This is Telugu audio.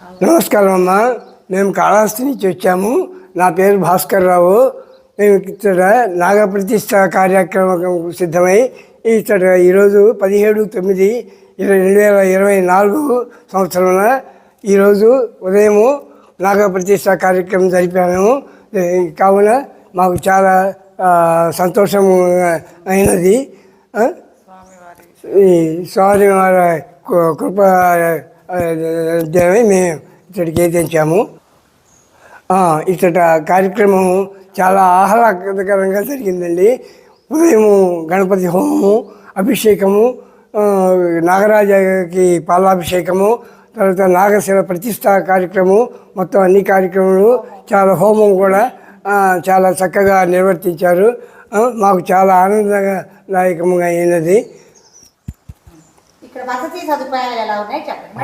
నమస్కారం అమ్మా. మేము కాళహస్తి నుంచి వచ్చాము. నా పేరు భాస్కర్ రావు. మేము ఇక్కడ నాగప్రతిష్ఠ కార్యక్రమం సిద్ధమై ఇక్కడ ఈరోజు 17/9/2024 సంవత్సరంలో ఈరోజు ఉదయము నాగప్రతిష్ఠ కార్యక్రమం జరిపాము. కావున మాకు చాలా సంతోషం అయినది. ఈ స్వామివారి కృప మేము ఇక్కడికి తెచ్చాము. ఇక్కడ కార్యక్రమం చాలా ఆహ్లాదకరంగా జరిగిందండి. ఉదయము గణపతి హోమము, అభిషేకము, నాగరాజకి పాలాభిషేకము, తర్వాత నాగశిల ప్రతిష్ఠ కార్యక్రమం, మొత్తం అన్ని కార్యక్రమాలు, చాలా హోమం కూడా చాలా చక్కగా నిర్వర్తించారు. మాకు చాలా ఆనందదాయకంగా అయినది. ఇక్కడ వసతి సదుపాయాలు ఎలా ఉన్నాయి చెప్పండి.